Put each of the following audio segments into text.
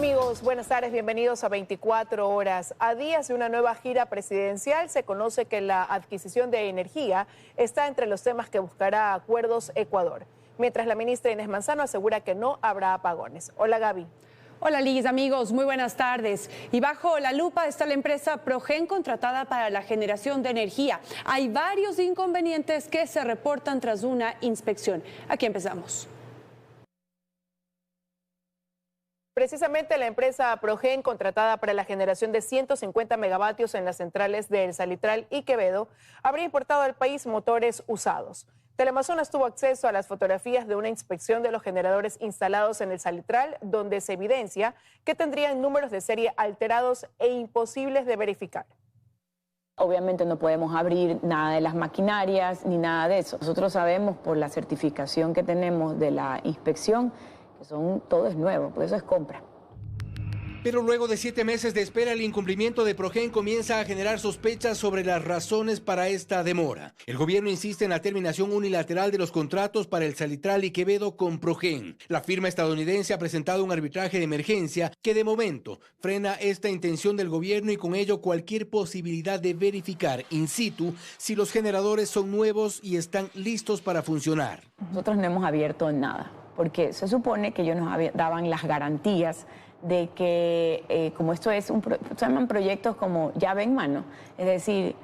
Amigos, buenas tardes, bienvenidos a 24 horas. A días de una nueva gira presidencial, se conoce que la adquisición de energía está entre los temas que buscará acuerdos Ecuador, mientras la ministra Inés Manzano asegura que no habrá apagones. Hola, Gaby. Hola Liz, amigos, muy buenas tardes. Y bajo la lupa está la empresa Progen contratada para la generación de energía. Hay varios inconvenientes que se reportan tras una inspección. Aquí empezamos. Precisamente la empresa Progen, contratada para la generación de 150 megavatios en las centrales de El Salitral y Quevedo, habría importado al país motores usados. Teleamazonas tuvo acceso a las fotografías de una inspección de los generadores instalados en El Salitral, donde se evidencia que tendrían números de serie alterados e imposibles de verificar. Obviamente no podemos abrir nada de las maquinarias ni nada de eso. Nosotros sabemos por la certificación que tenemos de la inspección que todo es nuevo, pues eso es compra. Pero luego de 7 meses de espera, el incumplimiento de Progen comienza a generar sospechas sobre las razones para esta demora. El gobierno insiste en la terminación unilateral de los contratos para El Salitral y Quevedo con Progen. La firma estadounidense ha presentado un arbitraje de emergencia que de momento frena esta intención del gobierno y con ello cualquier posibilidad de verificar in situ si los generadores son nuevos y están listos para funcionar. Nosotros no hemos abierto nada, porque se supone que ellos nos daban las garantías de que, como esto es se llaman proyectos como llave en mano, es decir,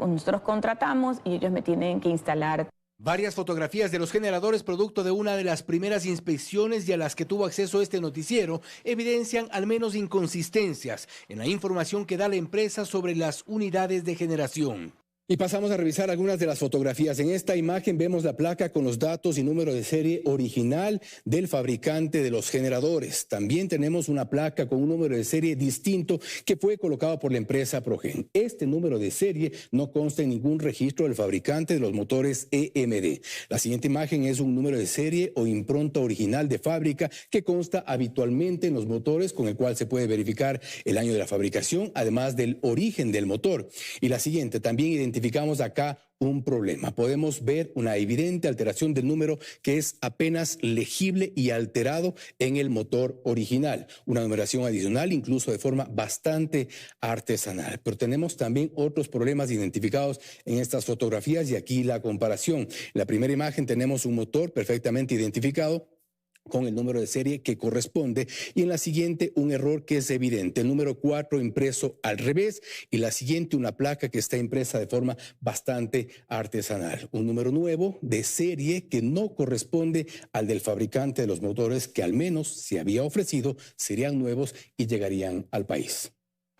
nosotros contratamos y ellos me tienen que instalar. Varias fotografías de los generadores producto de una de las primeras inspecciones y a las que tuvo acceso este noticiero evidencian al menos inconsistencias en la información que da la empresa sobre las unidades de generación. Y pasamos a revisar algunas de las fotografías. En esta imagen vemos la placa con los datos y número de serie original del fabricante de los generadores. También tenemos una placa con un número de serie distinto que fue colocado por la empresa Progen. Este número de serie no consta en ningún registro del fabricante de los motores EMD. La siguiente imagen es un número de serie o impronta original de fábrica que consta habitualmente en los motores, con el cual se puede verificar el año de la fabricación, además del origen del motor. Y la siguiente, también identificamos acá un problema. Podemos ver una evidente alteración del número que es apenas legible y alterado en el motor original. Una numeración adicional, incluso de forma bastante artesanal. Pero tenemos también otros problemas identificados en estas fotografías y aquí la comparación. En la primera imagen tenemos un motor perfectamente identificado con el número de serie que corresponde y en la siguiente un error que es evidente, el número 4 impreso al revés y la siguiente una placa que está impresa de forma bastante artesanal. Un número nuevo de serie que no corresponde al del fabricante de los motores que al menos se había ofrecido serían nuevos y llegarían al país.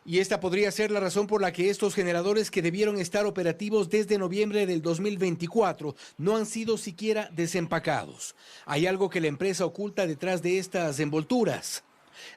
Y esta podría ser la razón por la que estos generadores que debieron estar operativos desde noviembre del 2024 no han sido siquiera desempacados. Hay algo que la empresa oculta detrás de estas envolturas.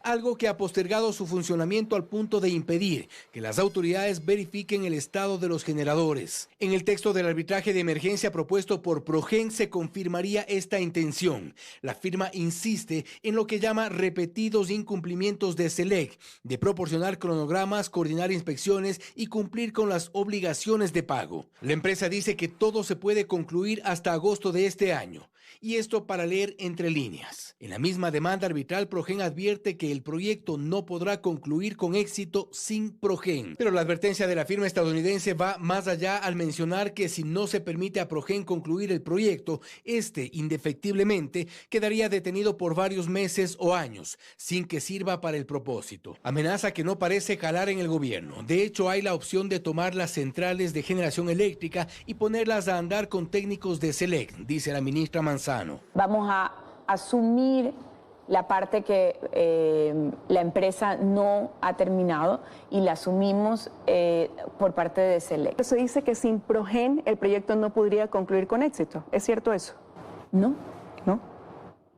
Algo que ha postergado su funcionamiento al punto de impedir que las autoridades verifiquen el estado de los generadores. En el texto del arbitraje de emergencia propuesto por Progen se confirmaría esta intención. La firma insiste en lo que llama repetidos incumplimientos de SELEC, de proporcionar cronogramas, coordinar inspecciones y cumplir con las obligaciones de pago. La empresa dice que todo se puede concluir hasta agosto de este año. Y esto para leer entre líneas. En la misma demanda arbitral, Progen advierte que el proyecto no podrá concluir con éxito sin Progen. Pero la advertencia de la firma estadounidense va más allá al mencionar que si no se permite a Progen concluir el proyecto, este indefectiblemente quedaría detenido por varios meses o años, sin que sirva para el propósito. Amenaza que no parece calar en el gobierno. De hecho, hay la opción de tomar las centrales de generación eléctrica y ponerlas a andar con técnicos de SELEC, dice la ministra Manzano. Vamos a asumir la parte que la empresa no ha terminado y la asumimos por parte de SELEC. Se dice que sin Progen el proyecto no podría concluir con éxito. ¿Es cierto eso? No. ¿No?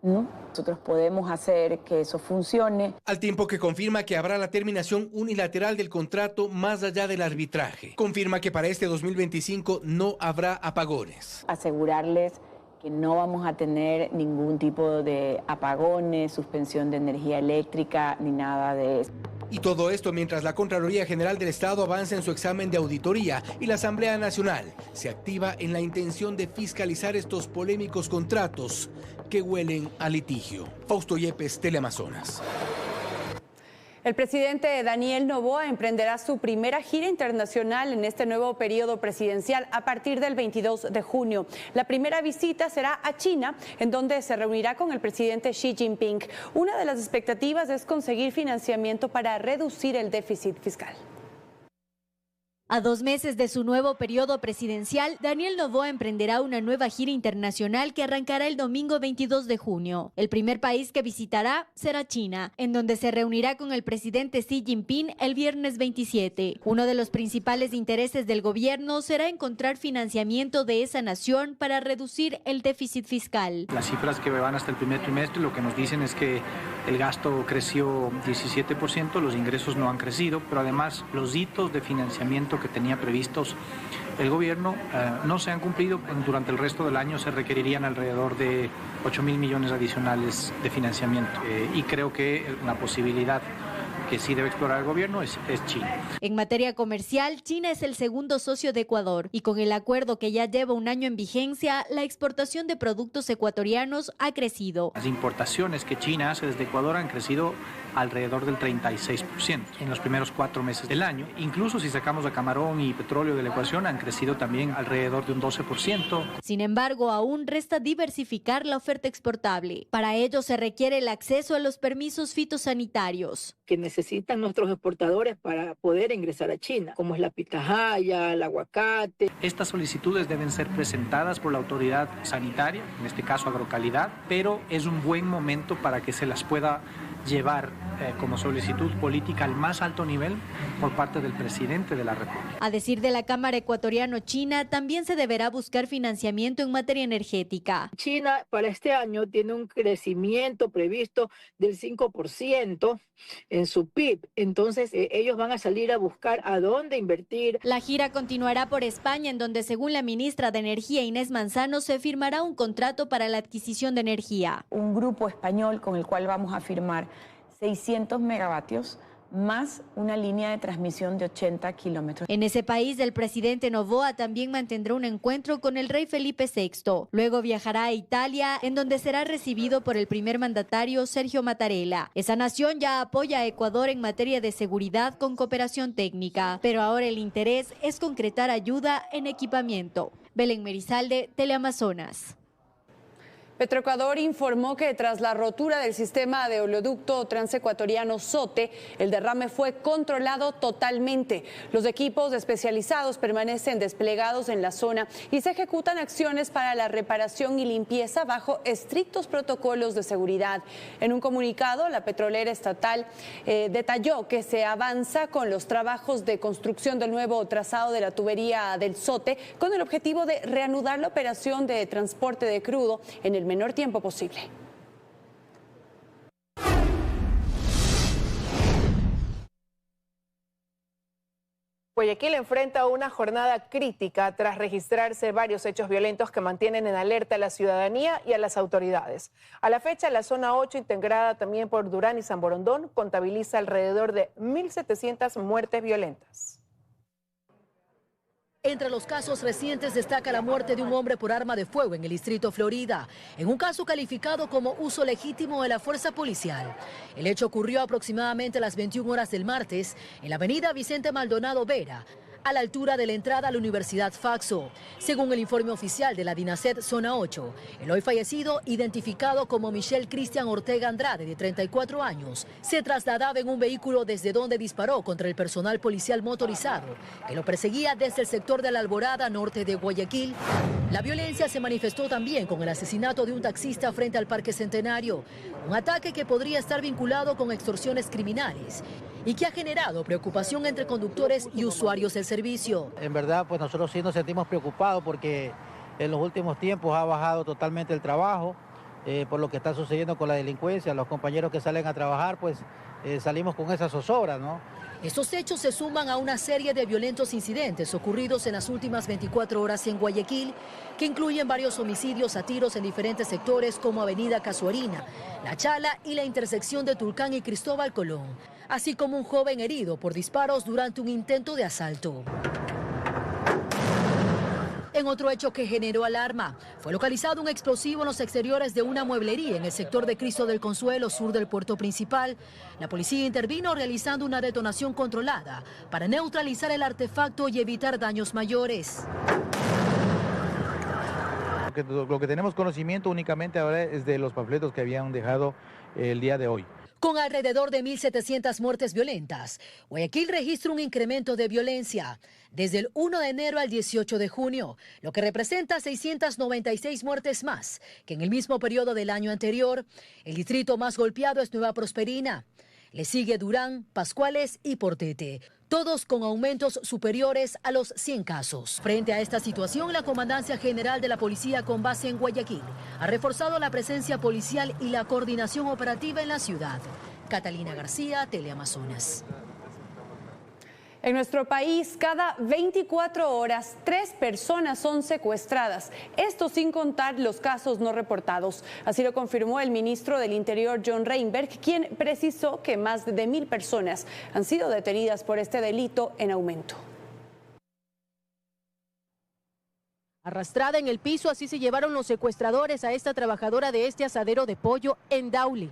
No. Nosotros podemos hacer que eso funcione. Al tiempo que confirma que habrá la terminación unilateral del contrato más allá del arbitraje. Confirma que para este 2025 no habrá apagones. Asegurarles que no vamos a tener ningún tipo de apagones, suspensión de energía eléctrica, ni nada de eso. Y todo esto mientras la Contraloría General del Estado avanza en su examen de auditoría y la Asamblea Nacional se activa en la intención de fiscalizar estos polémicos contratos que huelen a litigio. Fausto Yepes, Teleamazonas. El presidente Daniel Noboa emprenderá su primera gira internacional en este nuevo periodo presidencial a partir del 22 de junio. La primera visita será a China, en donde se reunirá con el presidente Xi Jinping. Una de las expectativas es conseguir financiamiento para reducir el déficit fiscal. A 2 meses de su nuevo periodo presidencial, Daniel Noboa emprenderá una nueva gira internacional que arrancará el domingo 22 de junio. El primer país que visitará será China, en donde se reunirá con el presidente Xi Jinping el viernes 27. Uno de los principales intereses del gobierno será encontrar financiamiento de esa nación para reducir el déficit fiscal. Las cifras que van hasta el primer trimestre lo que nos dicen es que el gasto creció 17%, los ingresos no han crecido, pero además los hitos de financiamiento que tenía previstos el gobierno no se han cumplido. Durante el resto del año se requerirían alrededor de 8.000 millones adicionales de financiamiento y creo que una posibilidad que sí debe explorar el gobierno es China. En materia comercial, China es el segundo socio de Ecuador y con el acuerdo que ya lleva un año en vigencia, la exportación de productos ecuatorianos ha crecido. Las importaciones que China hace desde Ecuador han crecido alrededor del 36% en los primeros 4 meses del año. Incluso si sacamos a camarón y petróleo de la ecuación, han crecido también alrededor de un 12%. Sin embargo, aún resta diversificar la oferta exportable. Para ello se requiere el acceso a los permisos fitosanitarios que necesitan nuestros exportadores para poder ingresar a China, como es la pitahaya, el aguacate. Estas solicitudes deben ser presentadas por la autoridad sanitaria, en este caso Agrocalidad, pero es un buen momento para que se las pueda llevar como solicitud política al más alto nivel por parte del presidente de la República. A decir de la Cámara Ecuatoriano-China, también se deberá buscar financiamiento en materia energética. China para este año tiene un crecimiento previsto del 5% en su PIB, entonces ellos van a salir a buscar a dónde invertir. La gira continuará por España, en donde según la ministra de Energía Inés Manzano se firmará un contrato para la adquisición de energía. Un grupo español con el cual vamos a firmar 600 megavatios más una línea de transmisión de 80 kilómetros. En ese país, el presidente Noboa también mantendrá un encuentro con el rey Felipe VI. Luego viajará a Italia, en donde será recibido por el primer mandatario Sergio Mattarella. Esa nación ya apoya a Ecuador en materia de seguridad con cooperación técnica, pero ahora el interés es concretar ayuda en equipamiento. Belén Merizalde, Teleamazonas. Petroecuador informó que tras la rotura del sistema de oleoducto transecuatoriano SOTE, el derrame fue controlado totalmente. Los equipos especializados permanecen desplegados en la zona y se ejecutan acciones para la reparación y limpieza bajo estrictos protocolos de seguridad. En un comunicado, la petrolera estatal detalló que se avanza con los trabajos de construcción del nuevo trazado de la tubería del SOTE con el objetivo de reanudar la operación de transporte de crudo en el menor tiempo posible. Guayaquil enfrenta una jornada crítica tras registrarse varios hechos violentos que mantienen en alerta a la ciudadanía y a las autoridades. A la fecha, la zona 8, integrada también por Durán y San Borondón, contabiliza alrededor de 1.700 muertes violentas. Entre los casos recientes destaca la muerte de un hombre por arma de fuego en el distrito Florida, en un caso calificado como uso legítimo de la fuerza policial. El hecho ocurrió aproximadamente a las 21 horas del martes en la avenida Vicente Maldonado Vera, a la altura de la entrada a la Universidad Faxo. Según el informe oficial de la DINASED Zona 8, el hoy fallecido, identificado como Michelle Cristian Ortega Andrade, de 34 años, se trasladaba en un vehículo desde donde disparó contra el personal policial motorizado, que lo perseguía desde el sector de la Alborada, norte de Guayaquil. La violencia se manifestó también con el asesinato de un taxista frente al Parque Centenario, un ataque que podría estar vinculado con extorsiones criminales y que ha generado preocupación entre conductores y usuarios del servicio. En verdad, pues nosotros sí nos sentimos preocupados porque en los últimos tiempos ha bajado totalmente el trabajo por lo que está sucediendo con la delincuencia. Los compañeros que salen a trabajar, pues salimos con esa zozobra, ¿no? Estos hechos se suman a una serie de violentos incidentes ocurridos en las últimas 24 horas en Guayaquil, que incluyen varios homicidios a tiros en diferentes sectores como Avenida Casuarina, La Chala y la intersección de Tulcán y Cristóbal Colón, así como un joven herido por disparos durante un intento de asalto. En otro hecho que generó alarma, fue localizado un explosivo en los exteriores de una mueblería en el sector de Cristo del Consuelo, sur del puerto principal. La policía intervino realizando una detonación controlada para neutralizar el artefacto y evitar daños mayores. Lo que tenemos conocimiento únicamente ahora es de los panfletos que habían dejado el día de hoy. Con alrededor de 1.700 muertes violentas, Guayaquil registra un incremento de violencia desde el 1 de enero al 18 de junio, lo que representa 696 muertes más que en el mismo periodo del año anterior. El distrito más golpeado es Nueva Prosperina. Le sigue Durán, Pascuales y Portete, todos con aumentos superiores a los 100 casos. Frente a esta situación, la Comandancia General de la Policía con base en Guayaquil ha reforzado la presencia policial y la coordinación operativa en la ciudad. Catalina García, Teleamazonas. En nuestro país, cada 24 horas, 3 personas son secuestradas. Esto sin contar los casos no reportados. Así lo confirmó el ministro del Interior, John Reinberg, quien precisó que más de 1.000 personas han sido detenidas por este delito en aumento. Arrastrada en el piso, así se llevaron los secuestradores a esta trabajadora de este asadero de pollo en Daule.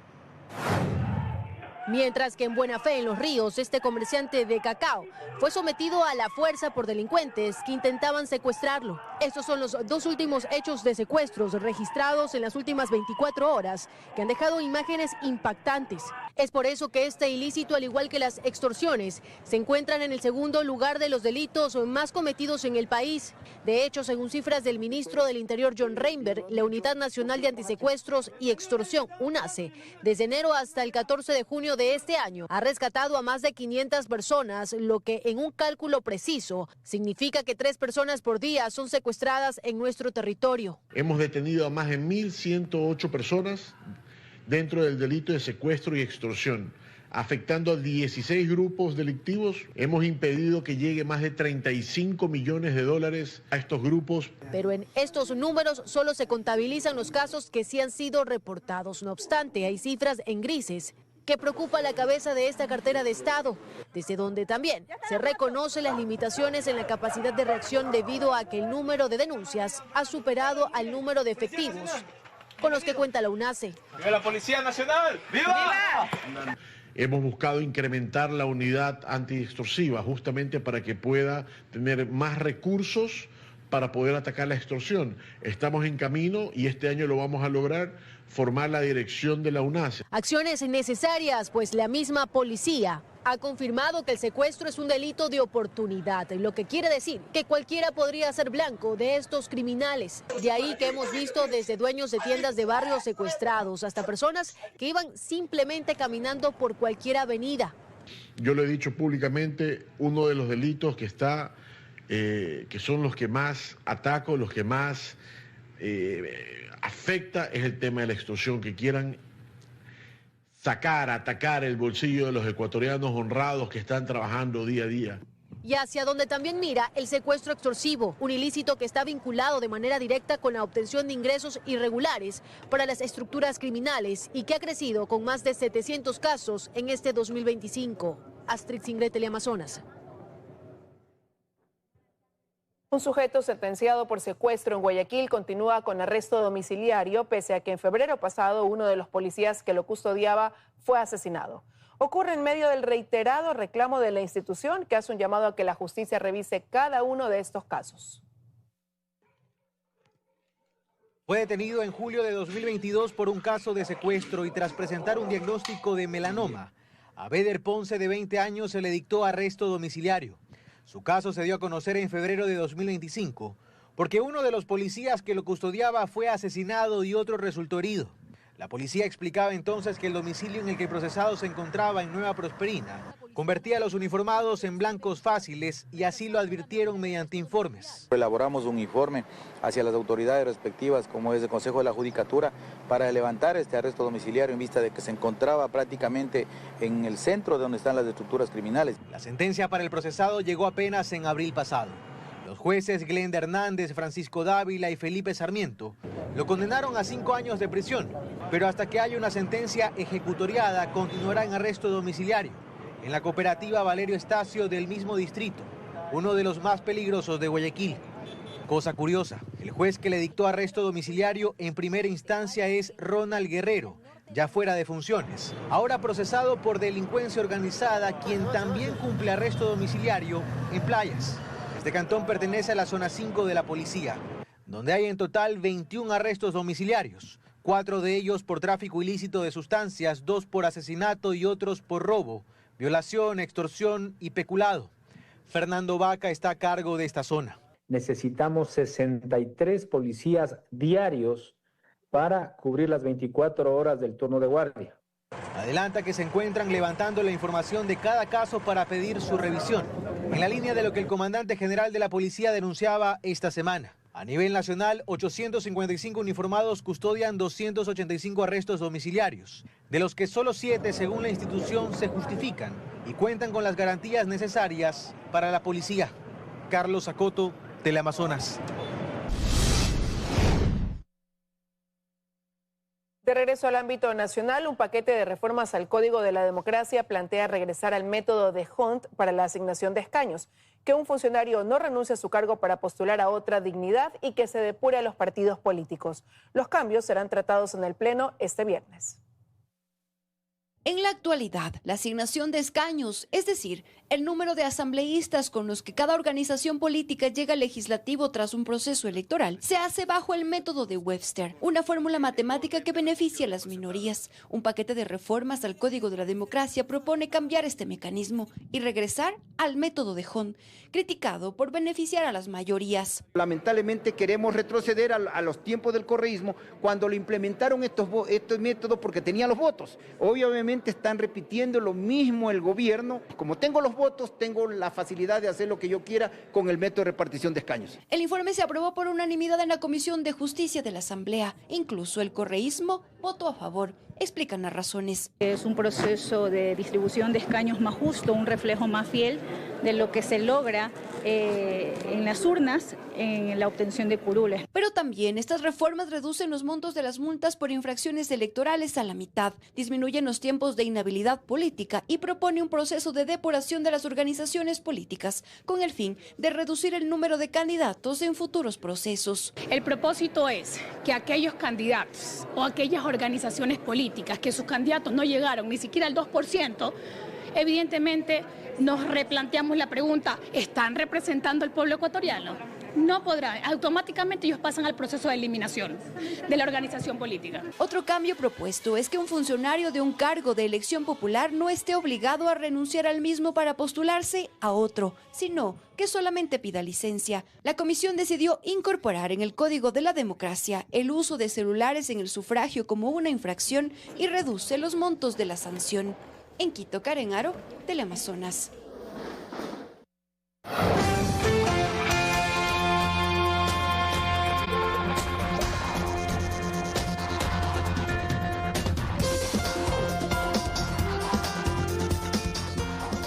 Mientras que en Buena Fe, en Los Ríos, este comerciante de cacao fue sometido a la fuerza por delincuentes que intentaban secuestrarlo. Estos son los 2 últimos hechos de secuestros registrados en las últimas 24 horas que han dejado imágenes impactantes. Es por eso que este ilícito, al igual que las extorsiones, se encuentran en el segundo lugar de los delitos más cometidos en el país. De hecho, según cifras del ministro del Interior, John Reinberg, la Unidad Nacional de Antisecuestros y Extorsión, UNACE, desde enero hasta el 14 de junio de este año, ha rescatado a más de 500 personas, lo que en un cálculo preciso significa que 3 personas por día son secuestradas en nuestro territorio. Hemos detenido a más de 1.108 personas dentro del delito de secuestro y extorsión, afectando a 16 grupos delictivos. Hemos impedido que llegue más de 35 millones de dólares a estos grupos. Pero en estos números solo se contabilizan los casos que sí han sido reportados. No obstante, hay cifras en grises que preocupa la cabeza de esta cartera de Estado, desde donde también se reconoce las limitaciones en la capacidad de reacción debido a que el número de denuncias ha superado al número de efectivos con los que cuenta la UNACE. ¡Viva la Policía Nacional! ¡Viva! Hemos buscado incrementar la unidad antiextorsiva justamente para que pueda tener más recursos para poder atacar la extorsión. Estamos en camino y este año lo vamos a lograr, formar la dirección de la UNACE. Acciones necesarias, pues la misma policía ha confirmado que el secuestro es un delito de oportunidad, lo que quiere decir que cualquiera podría ser blanco de estos criminales. De ahí que hemos visto desde dueños de tiendas de barrios secuestrados hasta personas que iban simplemente caminando por cualquier avenida. Yo lo he dicho públicamente, uno de los delitos que está, que son los que más ataco, los que más afecta, es el tema de la extorsión, que quieran atacar el bolsillo de los ecuatorianos honrados que están trabajando día a día. Y hacia donde también mira el secuestro extorsivo, un ilícito que está vinculado de manera directa con la obtención de ingresos irregulares para las estructuras criminales y que ha crecido con más de 700 casos en este 2025. Astrid Singre, Teleamazonas. Un sujeto sentenciado por secuestro en Guayaquil continúa con arresto domiciliario, pese a que en febrero pasado uno de los policías que lo custodiaba fue asesinado. Ocurre en medio del reiterado reclamo de la institución, que hace un llamado a que la justicia revise cada uno de estos casos. Fue detenido en julio de 2022 por un caso de secuestro y tras presentar un diagnóstico de melanoma. A Beder Ponce, de 20 años, se le dictó arresto domiciliario. Su caso se dio a conocer en febrero de 2025 porque uno de los policías que lo custodiaba fue asesinado y otro resultó herido. La policía explicaba entonces que el domicilio en el que el procesado se encontraba en Nueva Prosperina convertía a los uniformados en blancos fáciles y así lo advirtieron mediante informes. Elaboramos un informe hacia las autoridades respectivas, como es el Consejo de la Judicatura, para levantar este arresto domiciliario en vista de que se encontraba prácticamente en el centro de donde están las estructuras criminales. La sentencia para el procesado llegó apenas en abril pasado. Los jueces Glenda Hernández, Francisco Dávila y Felipe Sarmiento lo condenaron a 5 años de prisión, pero hasta que haya una sentencia ejecutoriada continuará en arresto domiciliario en la cooperativa Valerio Estacio del mismo distrito, uno de los más peligrosos de Guayaquil. Cosa curiosa, el juez que le dictó arresto domiciliario en primera instancia es Ronald Guerrero, ya fuera de funciones, ahora procesado por delincuencia organizada, quien también cumple arresto domiciliario en Playas. Este cantón pertenece a la zona 5 de la policía, donde hay en total 21 arrestos domiciliarios, 4 de ellos por tráfico ilícito de sustancias, 2 por asesinato y otros por robo, violación, extorsión y peculado. Fernando Vaca está a cargo de esta zona. Necesitamos 63 policías diarios para cubrir las 24 horas del turno de guardia. Adelanta que se encuentran levantando la información de cada caso para pedir su revisión, en la línea de lo que el comandante general de la policía denunciaba esta semana. A nivel nacional, 855 uniformados custodian 285 arrestos domiciliarios, de los que solo 7, según la institución, se justifican y cuentan con las garantías necesarias para la policía. Carlos Acoto, Teleamazonas. De regreso al ámbito nacional, un paquete de reformas al Código de la Democracia plantea regresar al método de Hunt para la asignación de escaños, que un funcionario no renuncie a su cargo para postular a otra dignidad y que se depure a los partidos políticos. Los cambios serán tratados en el Pleno este viernes. En la actualidad, la asignación de escaños, es decir, el número de asambleístas con los que cada organización política llega al legislativo tras un proceso electoral, se hace bajo el método de Webster, una fórmula matemática que beneficia a las minorías. Un paquete de reformas al Código de la Democracia propone cambiar este mecanismo y regresar al método de Hunt, criticado por beneficiar a las mayorías. Lamentablemente queremos retroceder a los tiempos del correísmo, cuando lo implementaron estos métodos porque tenían los votos. Obviamente están repitiendo lo mismo el gobierno. Como tengo los votos, tengo la facilidad de hacer lo que yo quiera con el método de repartición de escaños. El informe se aprobó por unanimidad en la Comisión de Justicia de la Asamblea. Incluso el correísmo votó a favor. Explican las razones. Es un proceso de distribución de escaños más justo, un reflejo más fiel de lo que se logra en las urnas en la obtención de curules. Pero también estas reformas reducen los montos de las multas por infracciones electorales a la mitad, disminuyen los tiempos de inhabilidad política y propone un proceso de depuración de las organizaciones políticas con el fin de reducir el número de candidatos en futuros procesos. El propósito es que aquellos candidatos o aquellas organizaciones políticas que sus candidatos no llegaron ni siquiera al 2%, evidentemente nos replanteamos la pregunta, ¿están representando al pueblo ecuatoriano? No podrán, automáticamente ellos pasan al proceso de eliminación de la organización política. Otro cambio propuesto es que un funcionario de un cargo de elección popular no esté obligado a renunciar al mismo para postularse a otro, sino que solamente pida licencia. La comisión decidió incorporar en el Código de la Democracia el uso de celulares en el sufragio como una infracción y reduce los montos de la sanción. En Quito, Karen Aro, Teleamazonas.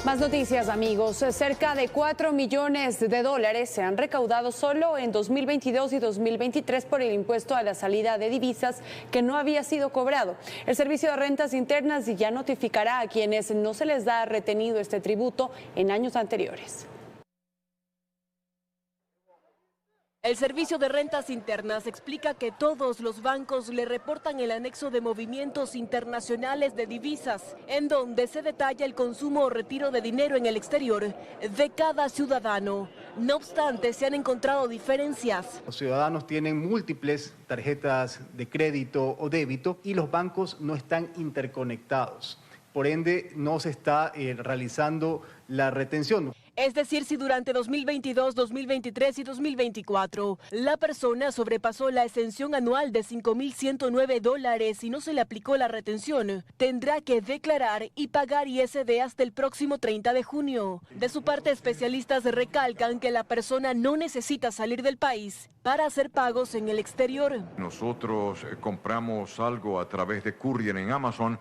Más noticias, amigos. Cerca de $4 millones se han recaudado solo en 2022 y 2023 por el impuesto a la salida de divisas que no había sido cobrado. El Servicio de Rentas Internas ya notificará a quienes no se les da retenido este tributo en años anteriores. El Servicio de Rentas Internas explica que todos los bancos le reportan el anexo de movimientos internacionales de divisas, en donde se detalla el consumo o retiro de dinero en el exterior de cada ciudadano. No obstante, se han encontrado diferencias. Los ciudadanos tienen múltiples tarjetas de crédito o débito y los bancos no están interconectados. Por ende, no se está realizando la retención. Es decir, si durante 2022, 2023 y 2024 la persona sobrepasó la exención anual de $5.109 y no se le aplicó la retención, tendrá que declarar y pagar ISD hasta el próximo 30 de junio. De su parte, especialistas recalcan que la persona no necesita salir del país para hacer pagos en el exterior. Nosotros compramos algo a través de courier en Amazon,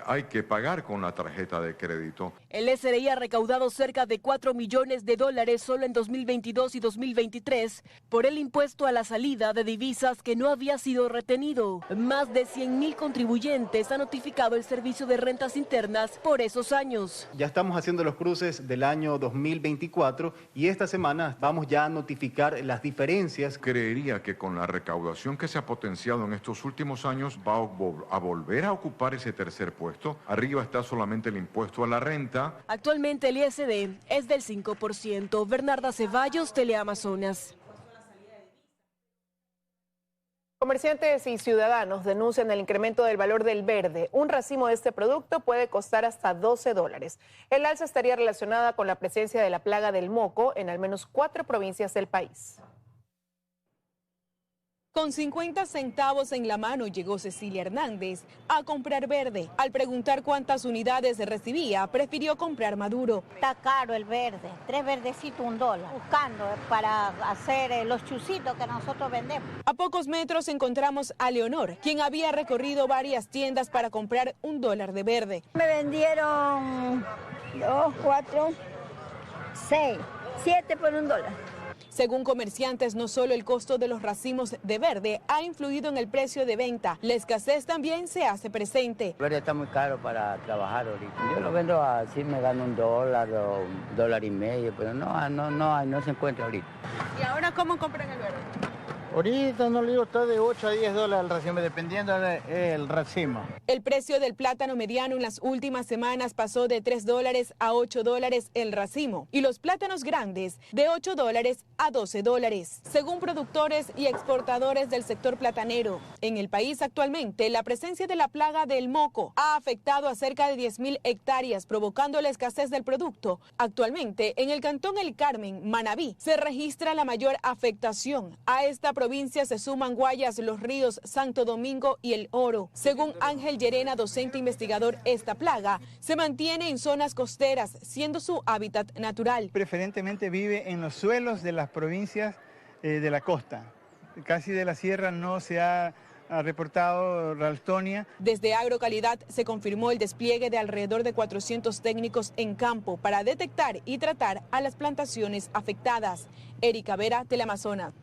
hay que pagar con la tarjeta de crédito. El SRI ha recaudado cerca de $4 millones solo en 2022 y 2023 por el impuesto a la salida de divisas que no había sido retenido. Más de 100,000 contribuyentes han notificado el Servicio de Rentas Internas por esos años. Ya estamos haciendo los cruces del año 2024 y esta semana vamos ya a notificar las diferencias. Creería que con la recaudación que se ha potenciado en estos últimos años va a volver a ocupar ese tercer puesto. Arriba está solamente el impuesto a la renta. Actualmente el ISD es del 5%. Bernarda Ceballos, Teleamazonas. Comerciantes y ciudadanos denuncian el incremento del valor del verde. Un racimo de este producto puede costar hasta $12. El alza estaría relacionada con la presencia de la plaga del moco en al menos 4 provincias del país. Con 50 centavos en la mano llegó Cecilia Hernández a comprar verde. Al preguntar cuántas unidades recibía, prefirió comprar maduro. Está caro el verde, 3 verdecitos $1, buscando para hacer los chuzitos que nosotros vendemos. A pocos metros encontramos a Leonor, quien había recorrido varias tiendas para comprar $1 de verde. Me vendieron 2, 4, 6, 7 por $1. Según comerciantes, no solo el costo de los racimos de verde ha influido en el precio de venta, la escasez también se hace presente. El verde está muy caro para trabajar ahorita. Yo lo vendo así, me gano $1 o $1.50, pero no se encuentra ahorita. ¿Y ahora cómo compran el verde? Ahorita no le digo, está de $8 a $10 el racimo, dependiendo del racimo. El precio del plátano mediano en las últimas semanas pasó de $3 a $8 el racimo y los plátanos grandes de $8 a $12. Según productores y exportadores del sector platanero, en el país actualmente la presencia de la plaga del moco ha afectado a cerca de 10,000 hectáreas, provocando la escasez del producto. Actualmente en el cantón El Carmen, Manabí, se registra la mayor afectación. A esta provincia se suman Guayas, Los Ríos, Santo Domingo y El Oro. Según Ángel Llerena, docente investigador, esta plaga se mantiene en zonas costeras, siendo su hábitat natural. Preferentemente vive en los suelos de las provincias de la costa. Casi de la sierra no se ha reportado ralstonia. Desde Agrocalidad se confirmó el despliegue de alrededor de 400 técnicos en campo para detectar y tratar a las plantaciones afectadas. Erika Vera, Teleamazonas.